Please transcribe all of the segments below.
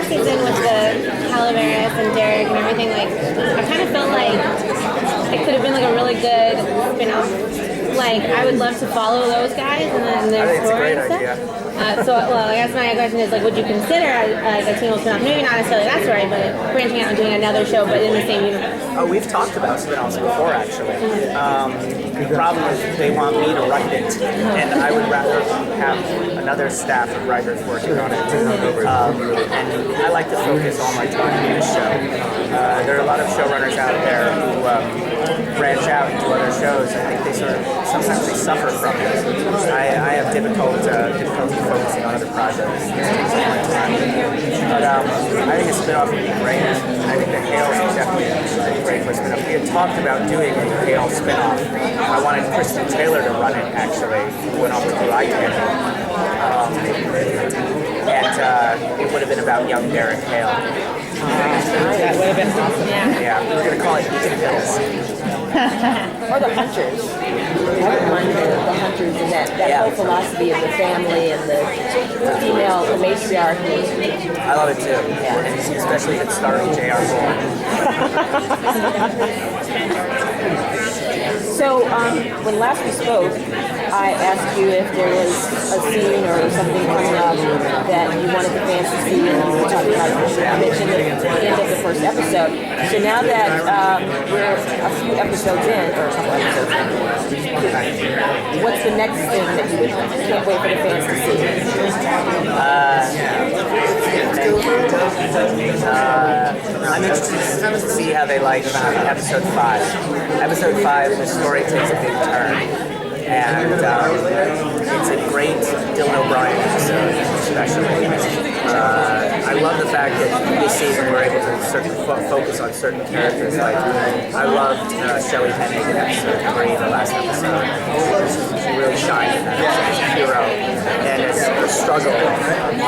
last season with the Calaveras and Derek and everything, like I kind of felt like it could have been like a really good spin-off. Like I would love to follow those guys and then their story and stuff. I guess my question is like, would you consider like a teen spin-off? Maybe not necessarily that story, but branching out and doing another show, but in the same universe. Oh, we've talked about spin-offs before, actually. The problem is they want me to write it, and I would rather have another staff of writers working on it. And I like to focus all my time on this show. There are a lot of showrunners out there who branch out and do other shows. I think they sometimes they suffer from it. I have difficulty focusing on other projects. But I think a spin-off would be great. I think the Hales is definitely great for a spin-off. We had talked about doing a Hale spin-off. I wanted Kristen Taylor to run it, actually, who went off to do iCandy. And it would have been about young Derek Hale. That would have been awesome. Yeah, we were going to call it Beacon Hills. Or the Hunters. I wouldn't mind the Hunters and that whole philosophy of the family and the female, the matriarchy. I love it too. Yeah. And especially if it's starring J.R. Bourne. So, when last we spoke, I asked you if there was a scene or something coming up that you wanted the fans to see, and we talked about it. I mentioned at the end of the first episode. So now that we're a few episodes in, or a couple episodes in, what's the next thing that you can't wait for the fans to see? I'm interested to see how they like episode 5. Episode 5, the story takes a big turn. And it's a great Dylan O'Brien episode, especially. I love the fact that this season we're able to focus on certain characters. Like, I loved Shelley Hennig in episode 3, the last episode. She really shined in that as a hero. And it's a struggle,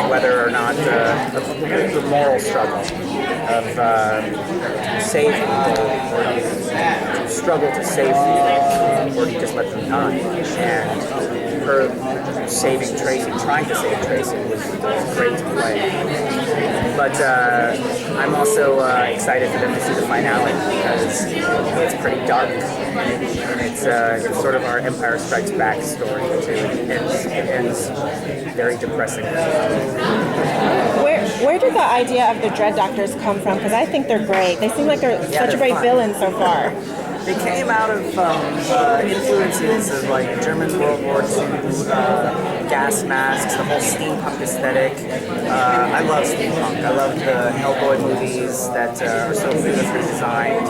whether or not the moral struggle of save people, or you struggle to save people, or you just let them die. And her saving Tracy, trying to save Tracy, was great to play. But I'm also excited for them to see the finale, because it's pretty dark, and it's sort of our Empire Strikes Back story too. It ends very depressing. Where did the idea of the Dread Doctors come from? Because I think they're great. They seem like they're such a great villain so far. They came out of influences of like German World War II, gas masks, the whole steampunk aesthetic. I love steampunk. I love the Hellboy movies that are so beautifully designed.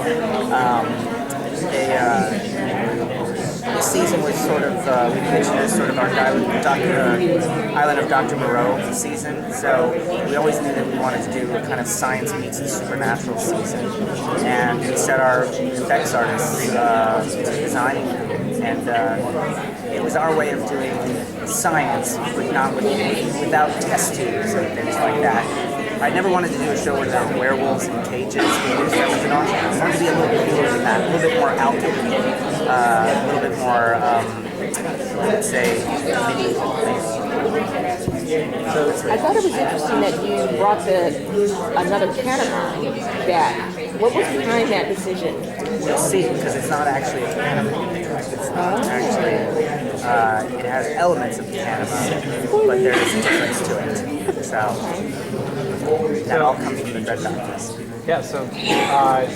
This season was sort of, we mentioned it as sort of our Island of Dr. Moreau season, so we always knew that we wanted to do a kind of science meets the supernatural season, and we set our effects artists to designing them, and it was our way of doing science, but not without test tubes and things like that. I never wanted to do a show where there were werewolves in cages. I wanted to be a little bit more than that, a little bit more out there. A little bit more, let's say, medieval. I thought it was interesting that you brought another Panama back. What was behind that decision? You'll see, because it's not actually a Panama. It's not actually, it has elements of Panama, but there is a difference to it. So, that all comes from the Dread Doctors. Yeah, so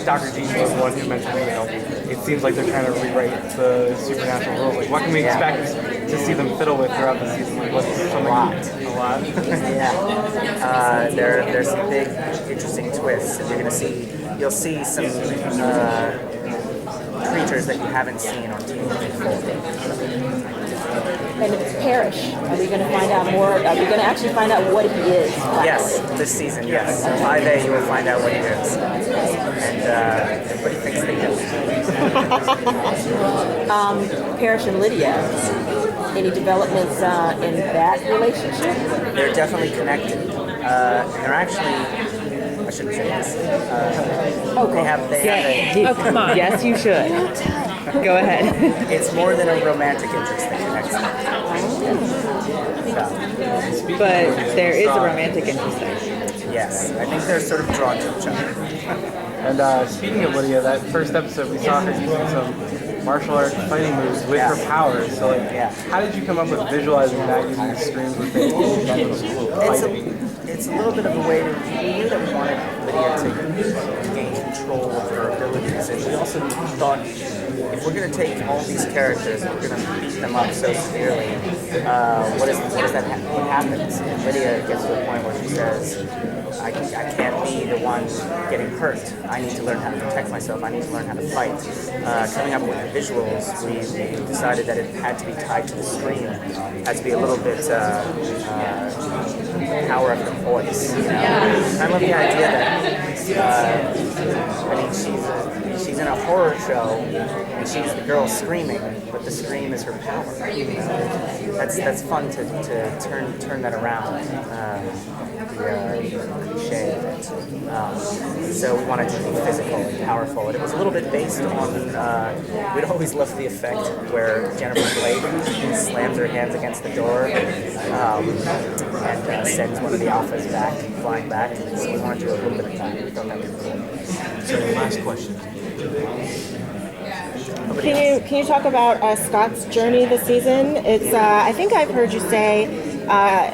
Dr. G was one who mentioned, it seems like they're trying to rewrite the supernatural world. Like, what can we expect to see them fiddle with throughout the season? Like, what's something? A lot. Yeah. There's some big, interesting twists, and you'll see some creatures that you haven't seen on TV before. And if it's Parrish, are we going to find out more? Are we going to actually find out what he is? Yes, this season, yes. 5A, you will find out what he is. And everybody thinks they do. Parrish and Lydia, any developments in that relationship? They're definitely connected. And they're actually, I shouldn't say this. Okay. They have Oh, come on. Yes, you should. Go ahead. It's more than a romantic interest that connects them. So, But there is a romantic interest there. yes, I think they're sort of drawn to each other. And speaking of Lydia, that first episode we saw her using some martial arts fighting moves with her powers. So like, how did you come up with visualizing that using the screams with It's a little bit of a way to, we knew that we wanted Lydia to gain control of her abilities, and we also thought if we're going to take all these characters and we're going to beat them up so severely, what happens? And Lydia gets to a point where she says, I can't be the one getting hurt. I need to learn how to protect myself. I need to learn how to fight. Coming up with the visuals, we decided that it had to be tied to the screen. It had to be a little bit power of the voice. You know? I love the idea that she's in a horror show and she's the girl screaming, but the scream is her power. You know? That's fun to turn that around. The cliche of it. So we wanted to be physical and powerful, and it was a little bit based on. We'd always loved the effect where Jennifer Blake slams her hands against the door and sends one of the alphas flying back. So we wanted to do a little bit of that. We thought that was cool. So last question. Can you talk about Scott's journey this season? It's I think I've heard you say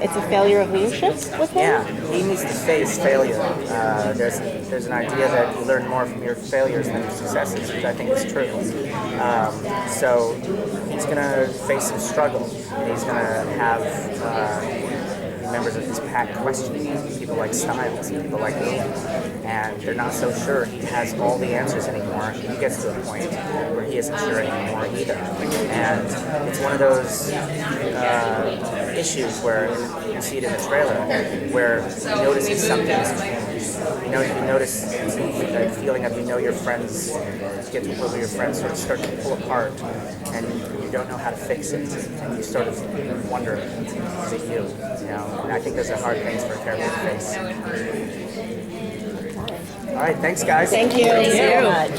it's a failure of leadership with him. Yeah, he needs to face failure. There's an idea that you learn more from your failures than your successes, which I think is true. So he's going to face some struggle. He's going to have members of his pack questioning him, people like Styles, people like me, and they're not so sure he has all the answers anymore. He gets to a point where he isn't sure anymore either. And it's one of those issues where you see it in the trailer, where he notices something has changed. You notice that feeling of your friends get to a point where your friends sort of start to pull apart, and you don't know how to fix it, and you sort of wonder, is it you? And I think those are hard things for a character to face. All right, thanks guys. Thank you. Thank you so much.